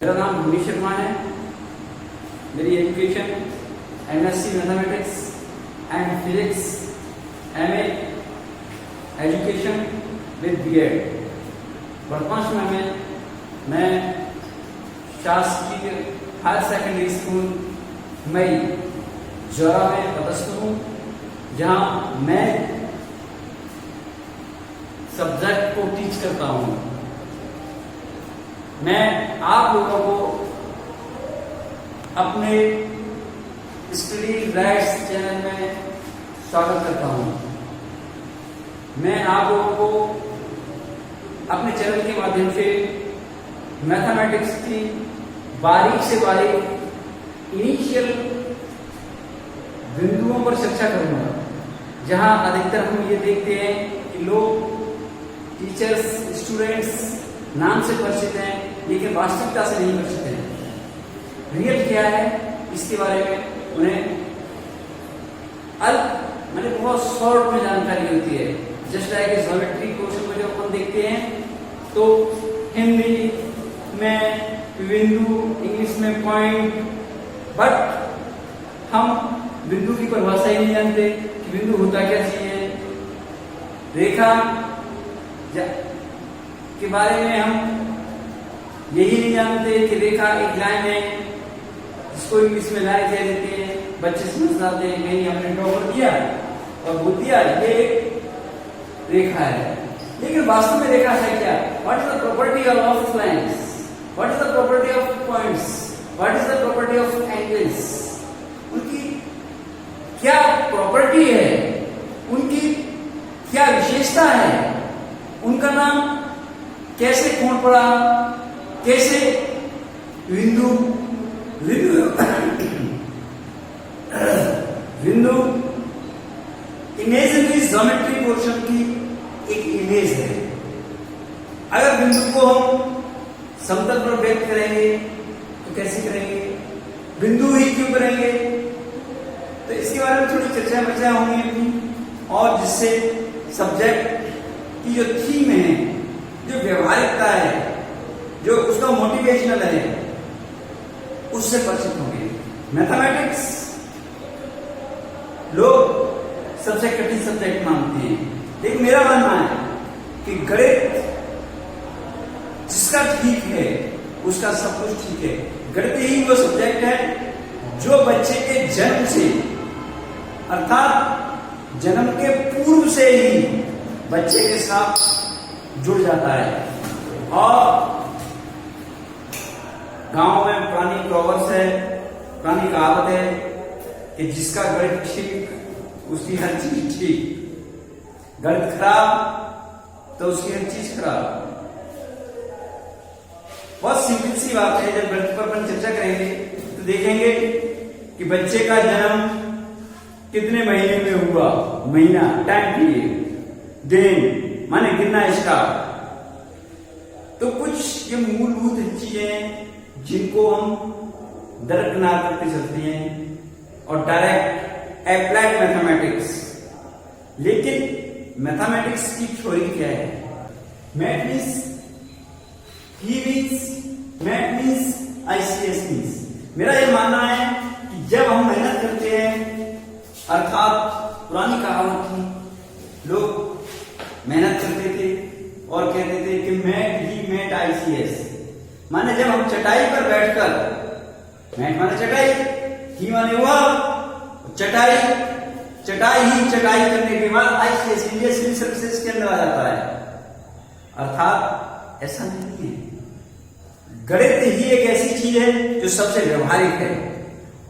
मेरा नाम भूमि शर्मा है। मेरी education MSc mathematics and physics, MA education with BEd। वर्तमान समय में मैं शासकीय हायर सेकेंडरी स्कूल मई जोरा में पदस्थ हूँ, जहाँ मैं सब्जेक्ट को टीच करता हूँ। मैं आप लोगों को अपने स्टडी राइट्स चैनल में स्वागत करता हूँ। मैं आप लोगों को अपने चैनल के माध्यम से मैथमेटिक्स की बारीक से बारीक इनिशियल बिंदुओं पर चर्चा करूंगा, जहां अधिकतर हम ये देखते हैं कि लोग टीचर्स स्टूडेंट्स नाम से परिचित हैं, लेकिन वास्तविकता से नहीं परिचित हैं। रियल क्या है इसके बारे में उन्हें मैंने बहुत शॉर्ट में जानकारी होती है। जस्ट लाइक ज्योमेट्री क्वेश्चन को जब हम देखते हैं तो हिंदी में बिंदु, इंग्लिश में पॉइंट, बट हम बिंदु की परिभाषा ही नहीं जानते कि बिंदु होता क्या चाहिए। रेखा के बारे में हम यही नहीं जानते कि रेखा एक लाइन है, जिसको इंग्लिश में लाइन कह देते हैं। बच्चे समझ जाते हैं नहीं, हमने ड्रॉ कर दिया और बोल दिया ये रेखा है, लेकिन वास्तव में रेखा है क्या? What is the property of lines? What is the property of points? What is the property of angles? उनकी क्या प्रॉपर्टी है, उनकी क्या विशेषता है, उनका नाम कैसे कौन पड़ा, कैसे बिंदु बिंदु इमेजिनरी ज्योमेट्री पोर्शन की एक इमेज है। अगर बिंदु को हम समतल पर व्यक्त करेंगे तो कैसे करेंगे? बिंदु ही क्यों करेंगे? तो इसके बारे में थोड़ी चर्चा होंगी अपनी, और जिससे सब्जेक्ट की जो थीम है, जो व्यवहारिकता है, जो उसका मोटिवेशनल है, उससे परिचित होंगे। मैथमेटिक्स लोग सबसे कठिन सब्जेक्ट मानते हैं, लेकिन मेरा मानना है कि गणित जिसका ठीक है उसका सब कुछ ठीक है। गणित ही वो सब्जेक्ट है जो बच्चे के जन्म से, अर्थात जन्म के पूर्व से ही बच्चे के साथ जुड़ जाता है। और गांव में पुरानी प्रॉवर्ब्स है, पुरानी कहावत है कि जिसका गणित ठीक उसकी हर चीज ठीक, गणित खराब तो उसकी हर चीज खराब। बहुत सिंपल सी बात है। जब गणित पर अपन चर्चा करेंगे तो देखेंगे कि बच्चे का जन्म कितने महीने में हुआ, महीना, टाइम पीरियड, दिन माने गिनना स्टार्ट। तो कुछ ये मूलभूत चीजें जिनको हम दरकिनार करते चलते हैं और डायरेक्ट अप्लाइड मैथमेटिक्स। लेकिन मैथमेटिक्स की थ्योरी क्या है? Math means he means, math means ICS means. मेरा ये मानना है कि जब हम मेहनत करते हैं, अर्थात पुरानी कहावत थी, लोग मेहनत करते थे और कहते थे कि मैथ ही मैथ ICS, माने जब हम चटाई पर बैठकर, मैथ माने चटाई, ही माने हुआ चटाई, चटाई ही चटाई करने के बाद ICS इंडियन सिविल सर्विसेज के अंदर आ जाता है। अर्थात ऐसा नहीं है। गणित ही एक ऐसी चीज है जो सबसे व्यवहारिक है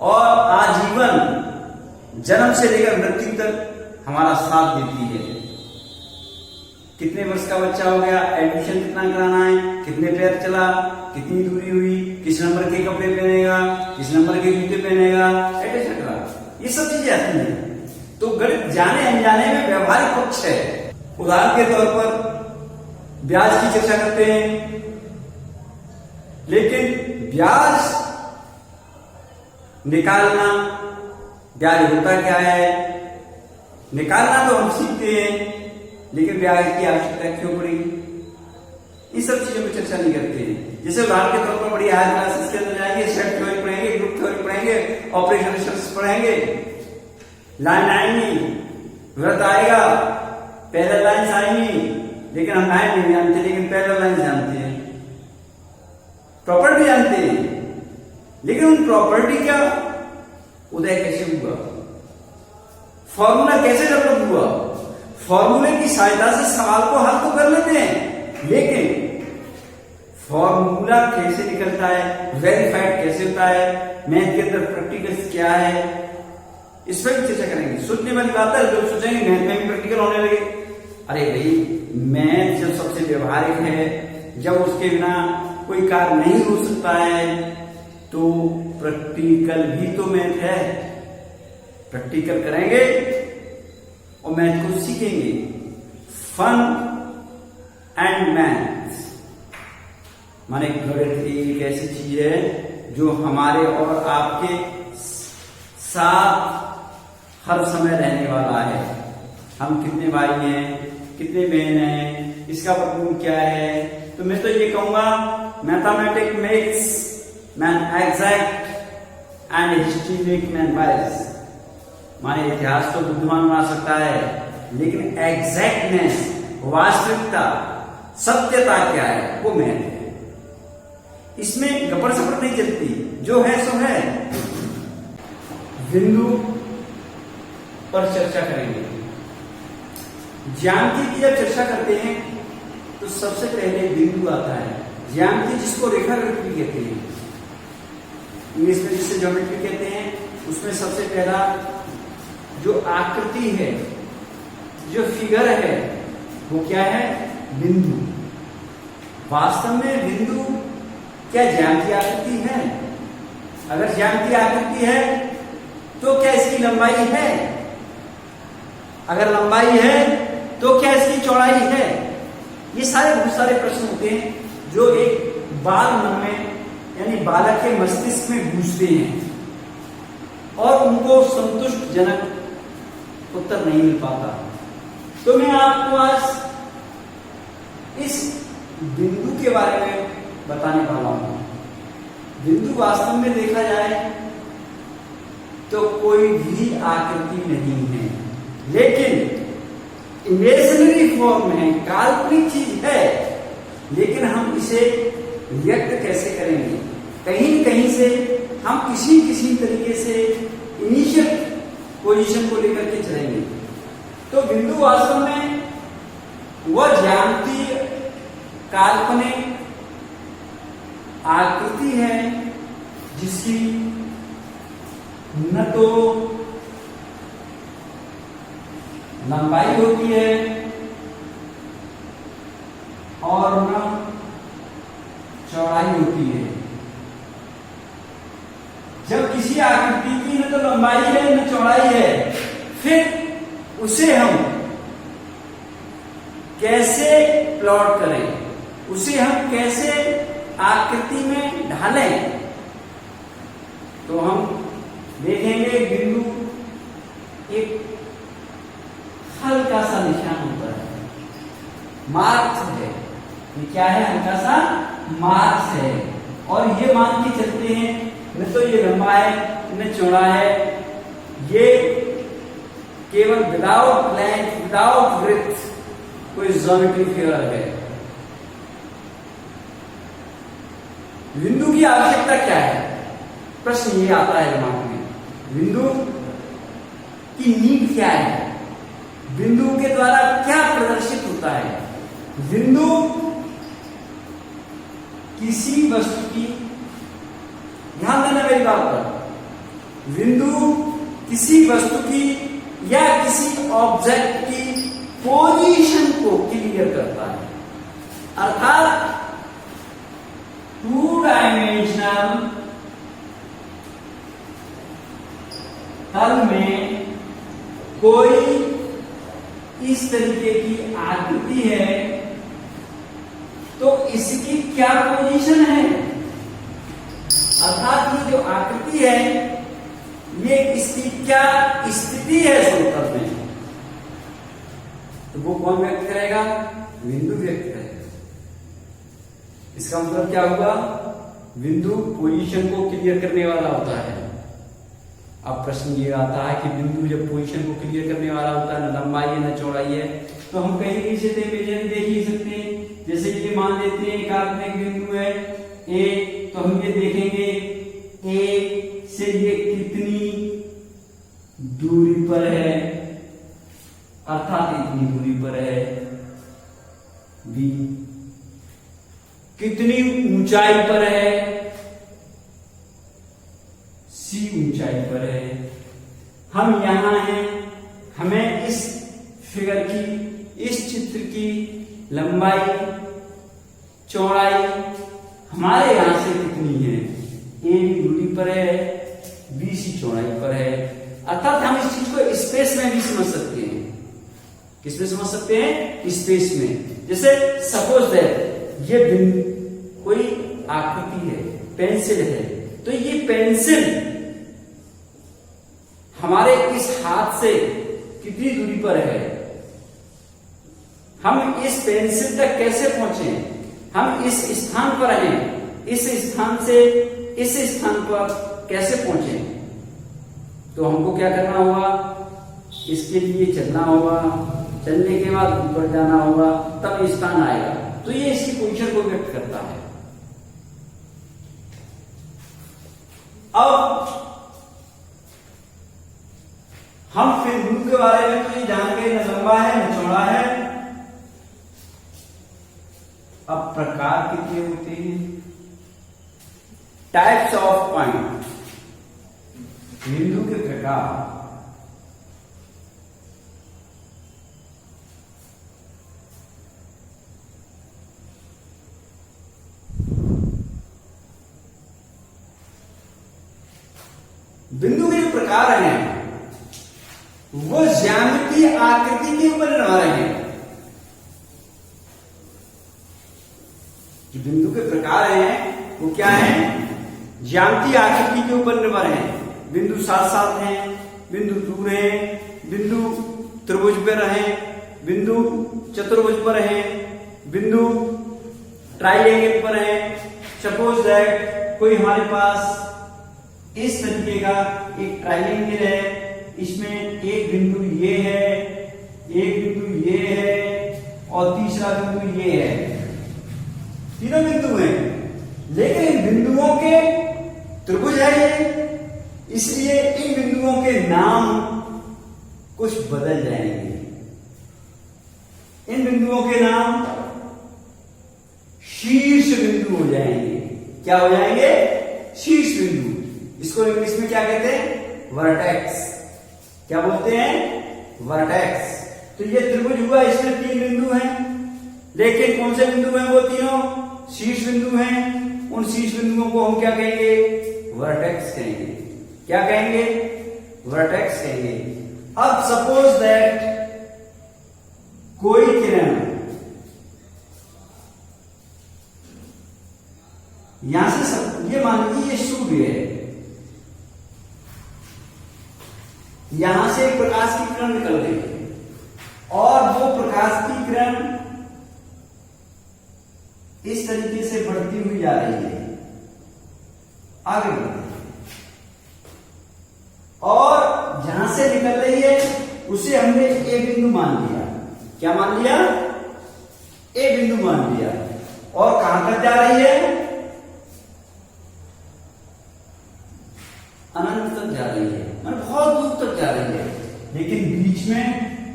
और आजीवन जन्म से लेकर मृत्यु तक हमारा साथ देती है। कितने वर्ष का बच्चा हो गया, एडमिशन कितना कराना है, कितने पैर चला, कितनी दूरी हुई, किस नंबर के कपड़े पहनेगा, किस नंबर के जूते पहनेगा, एटसेट्रा, ये सब चीजें आती हैं। तो गणित जाने अनजाने में व्यवहारिक पक्ष है। उदाहरण के तौर पर ब्याज की चर्चा करते हैं, लेकिन ब्याज निकालना, ब्याज होता क्या है निकालना तो हम सीखते हैं, लेकिन ब्याज की आवश्यकता क्यों पड़ेगी? इस सब चीजों पर चर्चा नहीं करते हैं। जैसे उदाहरण के तौर पर बड़ी हायर क्लासेस के अंदर जाएंगे, सेट थ्योरी पढ़ेंगे, ग्रुप थ्योरी पढ़ेंगे, ऑपरेशन पढ़ेंगे, लाइन आएंगी, वृत्त आएगा, पैरेलल लाइंस आएंगी, लेकिन हम लाइन नहीं जानते, लेकिन पैरेलल लाइंस जानते हैं, प्रॉपर्टी जानते हैं, लेकिन उन प्रॉपर्टी का उदय कैसे हुआ, फॉर्मूला कैसे डेवलप हुआ, फॉर्मूले की सहायता से सवाल को हल तो कर लेते हैं, लेकिन फॉर्मूला कैसे निकलता है, वेरीफाइड कैसे होता है, मैथ के अंदर प्रैक्टिकल्स क्या है, इस पर भी चर्चा करेंगे। सोचने वाली बात है, लोग सोचेंगे मैथ में भी प्रैक्टिकल होने लगे। अरे भाई, मैथ जब सबसे व्यवहारिक है, जब उसके बिना कोई कार्य नहीं हो सकता है, तो प्रैक्टिकल भी तो मैथ है। प्रैक्टिकल करेंगे और मैथ को सीखेंगे। फन एंड मैथ माने गणित एक ऐसी चीज है जो हमारे और आपके साथ हर समय रहने वाला है। हम कितने भाई हैं, कितने बहन हैं, इसका मतलब क्या है, तो मैं तो ये कहूंगा mathematics makes man exact and history make man wise. माने इतिहास तो बुद्धिमान बना सकता है, लेकिन एग्जैक्टनेस, वास्तविकता, सत्यता क्या है, वो मैथ है। इसमें गपर सपर नहीं चलती, जो है सो है। बिंदु पर चर्चा करेंगे। ज्यामिति की जब चर्चा करते हैं तो सबसे पहले बिंदु आता है। ज्यामिति जिसको रेखाकृति भी कहते हैं, इंग्लिश में जिसे ज्योमेट्री कहते हैं, उसमें सबसे पहला जो आकृति है, जो फिगर है, वो क्या है, बिंदु। वास्तव में बिंदु क्या ज्यामितीय आकृति है? अगर ज्यामितीय आकृति है तो क्या इसकी लंबाई है? अगर लंबाई है तो क्या इसकी चौड़ाई है? ये सारे बहुत सारे प्रश्न होते हैं जो एक बाल मन में, यानी बालक के मस्तिष्क में घुसते हैं और उनको संतुष्टजनक उत्तर नहीं मिल पाता। तो मैं आपको आज इस बिंदु के बारे में बताने वाला हूं। बिंदु वास्तव में देखा जाए तो कोई भी आकृति नहीं है, लेकिन इमेजिनरी फॉर्म में है, काल्पनिक चीज है, लेकिन हम इसे व्यक्त कैसे करेंगे? कहीं न कहीं से हम किसी तरीके से इनिशियल पोजीशन को लेकर के चलेंगे। तो बिंदु वास्तव में वह ज्यामितीय काल्पनिक आकृति है जिसकी न तो लंबाई होती है और न चौड़ाई होती है। जब किसी आकृति की न तो लंबाई है न चौड़ाई है, फिर उसे हम कैसे प्लॉट करें, उसे हम कैसे आकृति में ढालें? तो हम देखेंगे बिंदु एक हल्का सा निशान होता है, मार्क्स है। ये क्या है? हल्का सा मार्क्स है। और ये मान के चलते हैं न तो ये लंबा है न चौड़ा है, ये केवल विदाउट लेंथ, विदाउट विड्थ कोई ज्योमेट्री फिगर है। बिंदु की आवश्यकता क्या है? प्रश्न ये आता है दिमाग में, बिंदु की नीड क्या है? बिंदु के द्वारा क्या प्रदर्शित होता है? बिंदु किसी वस्तु की, ध्यान देना मेरी बात पर, बिंदु किसी वस्तु की या किसी ऑब्जेक्ट की पोजीशन को क्लियर करता है। अर्थात टू डायमेंशनल तल में कोई इस तरीके की आकृति है तो इसकी क्या पोजीशन है? अर्थात ये जो आकृति है ये इसकी क्या स्थिति है समतल में, तो वो कौन व्यक्त करेगा? बिंदु व्यक्त करेगा। इसका मतलब क्या हुआ, बिंदु पोजीशन को क्लियर करने वाला होता है। अब प्रश्न ये आता है कि बिंदु जब पोजीशन को क्लियर करने वाला होता है, न लंबाई है न चौड़ाई है, तो हम कहीं भी इसे इमेजिन देख ही सकते हैं। जैसे ये मान लेते हैं एक काल्पनिक बिंदु है ए, तो हम ये देखेंगे ए से ये कितनी दूरी पर है, अर्थात इतनी दूरी पर है। बी कितनी ऊंचाई पर है, सी ऊंचाई पर है। हम यहां हैं, हमें इस फिगर की, इस चित्र की लंबाई चौड़ाई हमारे यहां से कितनी है, ए भी दूरी पर है, बी सी चौड़ाई पर है। अर्थात हम इस चीज को स्पेस में भी समझ सकते हैं। किसमें समझ सकते हैं, स्पेस में। जैसे सपोज दैट ये कोई आकृति है, पेंसिल है, तो ये पेंसिल हमारे इस हाथ से कितनी दूरी पर है, हम इस पेंसिल तक कैसे पहुंचे, हम इस स्थान पर हैं, इस स्थान से इस स्थान पर कैसे पहुंचे, तो हमको क्या करना होगा, इसके लिए चलना होगा, चलने के बाद ऊपर जाना होगा, तब स्थान आएगा। तो ये इसकी पोजीशन को व्यक्त करता है। अब हम फिर बिंदु के बारे में तो ये जान गए, न लंबा है न चौड़ा है। अब प्रकार कितने होते हैं, टाइप्स ऑफ पॉइंट, बिंदु के प्रकार। बिंदु के जो प्रकार हैं वो ज्यामितीय आकृति के ऊपर निर्भर हैं। जो बिंदु के प्रकार हैं वो क्या है, ज्यामितीय आकृति के ऊपर निर्भर हैं। बिंदु साथ साथ हैं, बिंदु दूर हैं, बिंदु त्रिभुज पर हैं, बिंदु चतुर्भुज पर हैं, बिंदु ट्राइंगल पर हैं। सपोज दैट कोई हमारे पास इस तरीके का एक ट्राइंगल है, इसमें एक बिंदु ये है, एक बिंदु ये है और तीसरा बिंदु ये है। तीनों बिंदु हैं, लेकिन इन बिंदुओं के त्रिभुज है ये, इसलिए इन बिंदुओं के नाम कुछ बदल जाएंगे। इन बिंदुओं के नाम शीर्ष बिंदु हो जाएंगे। क्या हो जाएंगे, शीर्ष बिंदु। इसको इंग्लिश में क्या कहते हैं, वर्टेक्स। क्या बोलते हैं, वर्टेक्स। तो ये त्रिभुज हुआ, इसमें तीन बिंदु हैं, लेकिन कौन से बिंदु हैं, वो तीनों शीर्ष बिंदु हैं। उन शीर्ष बिंदुओं को हम क्या कहेंगे, वर्टेक्स कहेंगे। क्या कहेंगे, वर्टेक्स कहेंगे। अब सपोज दैट कोई किरण यहां से ये मान लीजिए ये सूर्य है, यहां से एक प्रकाश की किरण निकल रही है और वो प्रकाश की किरण इस तरीके से बढ़ती हुई जा रही है, आगे बढ़ रही है, और जहां से निकल रही है उसे हमने ए बिंदु मान लिया। क्या मान लिया, ए बिंदु मान लिया। और कहां तक जा रही है, अनंत तक जा रही है, मतलब बहुत दूर तक जा रही है। लेकिन बीच में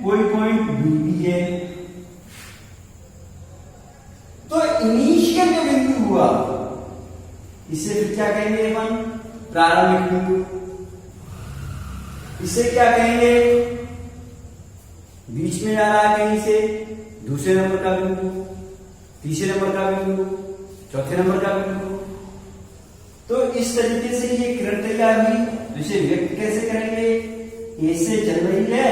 कोई पॉइंट बी भी है। तो इनिशियल जो बिंदु हुआ इसे फिर क्या कहेंगे अपन, प्रारंभिक बिंदु। इसे क्या कहेंगे, बीच में जा रहा है कहीं से, दूसरे नंबर का बिंदु, तीसरे नंबर का बिंदु, चौथे नंबर का बिंदु। तो इस तरीके से ये किरण तैयार हुई। तो इसे व्यक्त कैसे करेंगे, ए से चल रही है,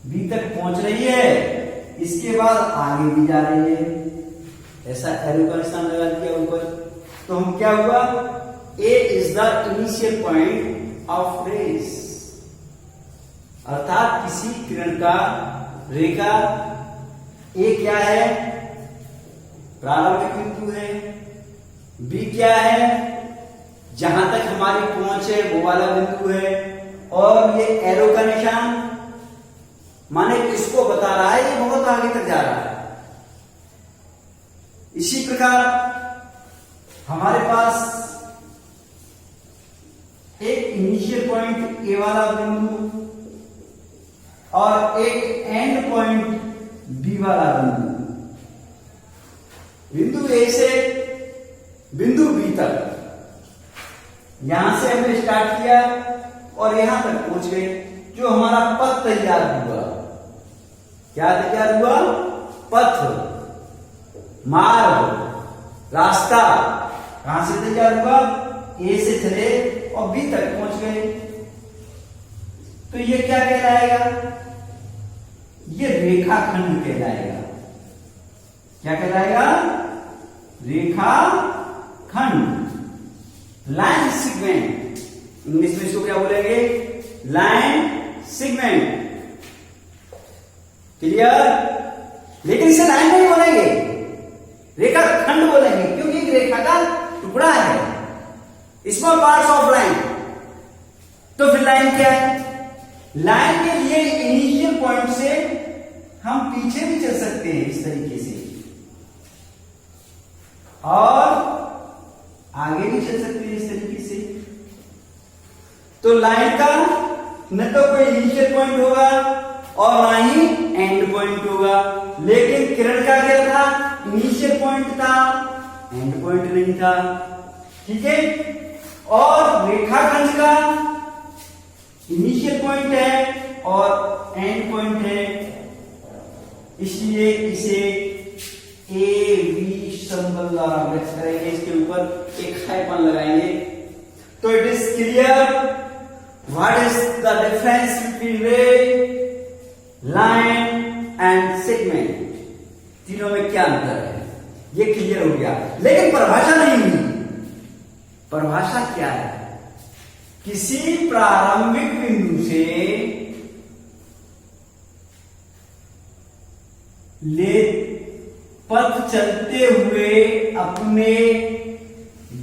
बी तक पहुंच रही है, इसके बाद आगे भी जा रही है, ऐसा एरो का निशान लगा दिया ऊपर। तो हम क्या हुआ, A is the initial point of rays, अर्थात किसी किरण का रेखा ए क्या है, प्रारंभिक बिंदु है। बी क्या है? जहां तक हमारी पहुंच है वो वाला बिंदु है। और ये एरो का निशान माने किसको बता रहा है? ये बहुत आगे तक जा रहा है। इसी प्रकार हमारे पास एक इनिशियल पॉइंट ए वाला बिंदु और एक एंड पॉइंट बी वाला बिंदु। बिंदु ए से बिंदु बी तक यहां से हमने स्टार्ट किया और यहां तक पहुंच गए। जो हमारा पथ तैयार हुआ, क्या तैयार हुआ? पथ, मार्ग, रास्ता कहां से तैयार हुआ? ए से चले और बी तक पहुंच गए। तो ये क्या कहलाएगा? ये रेखाखंड कहलाएगा। क्या कहलाएगा? रेखाखंड, लाइन सेगमेंट। इंग्लिश में इसको क्या बोलेंगे? Line segment. क्लियर? लेकिन इसे लाइन नहीं बोलेंगे, रेखाखंड बोलेंगे, क्योंकि एक रेखा का टुकड़ा है, स्मॉल पार्ट्स ऑफ लाइन। तो फिर लाइन क्या है? लाइन के लिए इनिशियल पॉइंट से हम पीछे भी चल सकते हैं इस तरीके से, और आगे भी चल सकते हैं इस तरीके से। तो लाइन का न तो कोई इनिशियल पॉइंट होगा और ना ही एंड पॉइंट होगा। लेकिन किरण का क्या था? इनिशियल पॉइंट था, एंड पॉइंट नहीं था। ठीक है? और रेखाखंड का इनिशियल पॉइंट है और एंड पॉइंट है, इसलिए इसे ए बी सिंबल द्वारा व्यक्त करेंगे। इसके ऊपर एक हाइफन लगाएंगे। तो it is clear what is the difference between रे, लाइन एंड सेगमेंट। तीनों में क्या अंतर है ये क्लियर हो गया। लेकिन परिभाषा नहीं हुई। परिभाषा क्या है? किसी प्रारंभिक बिंदु से ले पथ चलते हुए अपने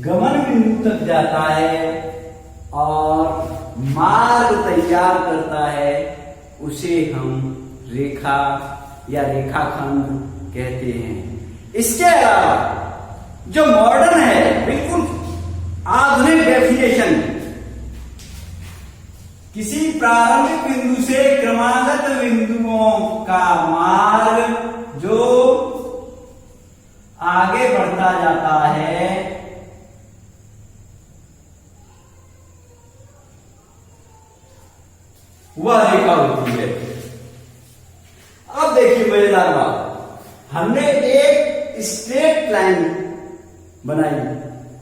गमन बिंदु तक जाता है और मार्ग तैयार करता है, उसे हम रेखा या रेखाखंड कहते हैं। इसके अलावा जो मॉडर्न है, बिल्कुल आधुनिक डेफिनेशन, किसी प्रारंभिक बिंदु से क्रमागत बिंदुओं का मार्ग जो आगे बढ़ता जाता है, वह रेखा होती है। अब देखिए मजेदार बात, हमने एक स्ट्रेट लाइन बनाई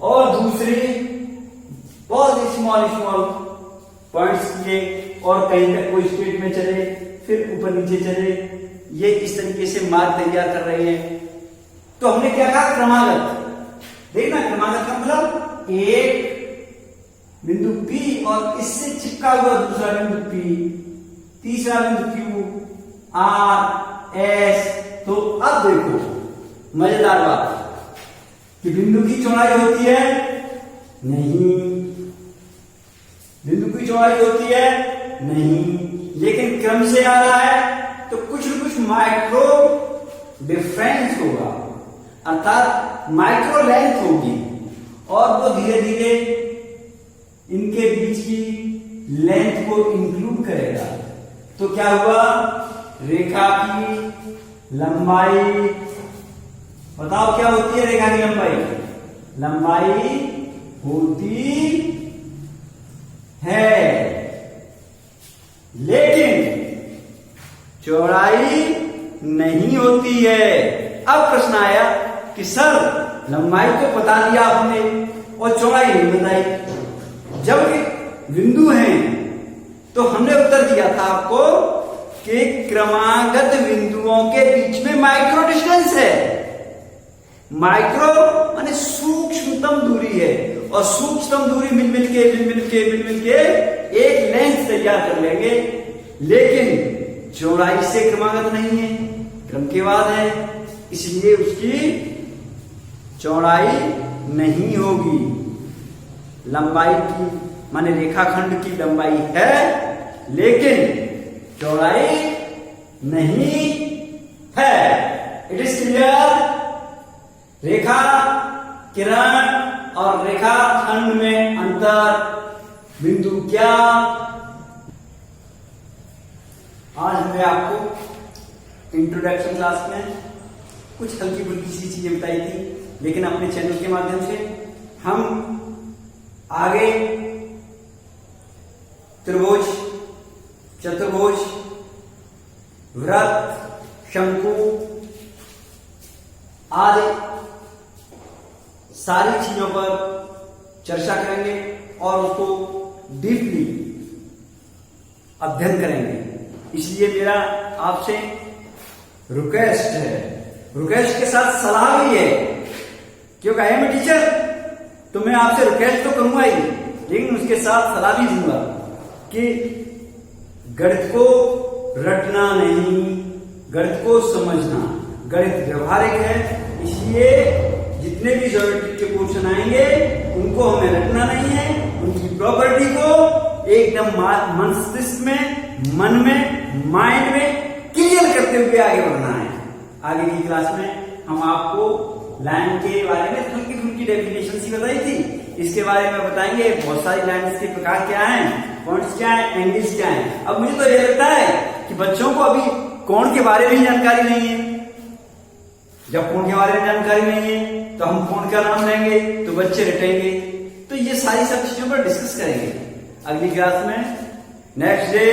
और दूसरी बहुत स्मॉल पॉइंट्स किए और कहीं तक कोई स्ट्रेट में चले, फिर ऊपर नीचे चले। ये इस तरीके से मार्ग तैयार कर रहे हैं। तो हमने क्या कहा? क्रमागत। देखना, क्रमागत का मतलब एक बिंदु P और इससे चिपका हुआ दूसरा बिंदु P, तीसरा बिंदु Q, R, S। तो अब देखो मजेदार बात कि बिंदु की चौड़ाई होती है नहीं, बिंदु की चौड़ाई होती है नहीं, लेकिन क्रम से आ रहा है तो कुछ न कुछ माइक्रो डिफरेंस होगा, अर्थात माइक्रो लेंथ होगी, और वो धीरे धीरे इनके बीच की लेंथ को इंक्लूड करेगा। तो क्या हुआ? रेखा की लंबाई, बताओ क्या होती है रेखा की लंबाई? लंबाई होती है, लेकिन चौड़ाई नहीं होती है। अब प्रश्न आया कि सर लंबाई तो बता दिया आपने और चौड़ाई नहीं बताई, जबकि बिंदु हैं। तो हमने उत्तर दिया था आपको कि क्रमागत बिंदुओं के बीच में माइक्रो डिस्टेंस है। माइक्रो माने सूक्ष्मतम दूरी है, और सूक्ष्मतम दूरी मिल मिल के एक लेंथ तैयार कर लेंगे, लेकिन चौड़ाई से क्रमागत नहीं है, क्रम के बाद है, इसलिए उसकी चौड़ाई नहीं होगी। लंबाई की माने रेखाखंड की लंबाई है लेकिन चौड़ाई नहीं है। It is clear. रेखा किरण और रेखाखंड में अंतर बिंदु क्या? आज मैं आपको इंट्रोडक्शन क्लास में कुछ हल्की फुल्की सी चीजें बताई थी, लेकिन अपने चैनल के माध्यम से हम आगे त्रिभुज, चतुर्भुज, वृत्त, शंकु आदि सारी चीजों पर चर्चा करेंगे और उसको डीपली अध्ययन करेंगे। इसलिए मेरा आपसे रिक्वेस्ट है, रिक्वेस्ट के साथ सलाह भी है, क्योंकि आई एम टीचर तो मैं आपसे रिक्वेस्ट तो करूंगा ही, लेकिन उसके साथ सलाह भी दूंगा कि गणित को रटना नहीं, गणित को समझना। गणित व्यवहारिक है, इसलिए जितने भी ज्योमेट्री के क्वेश्चन आएंगे उनको हमें रटना नहीं है, उनकी प्रॉपर्टी को एकदम मस्तिष्क में, मन में, माइंड में क्लियर करते हुए आगे बढ़ना है। आगे की क्लास में हम आपको लाइन के बारे में हल्की फुल्की डेफिनेशन सी बताई थी, इसके बारे में बताएंगे। बहुत सारी लाइन्स के प्रकार क्या हैं, पॉइंट्स क्या हैं, एंगल्स क्या हैं। अब मुझे तो यह लगता है कि बच्चों को अभी कोण के बारे में जानकारी नहीं है। जब कोण के बारे में जानकारी नहीं है तो हम कोण का नाम लेंगे तो बच्चे रटेंगे। तो ये सारी सब चीजों पर डिस्कस करेंगे अगली क्लास में। Next day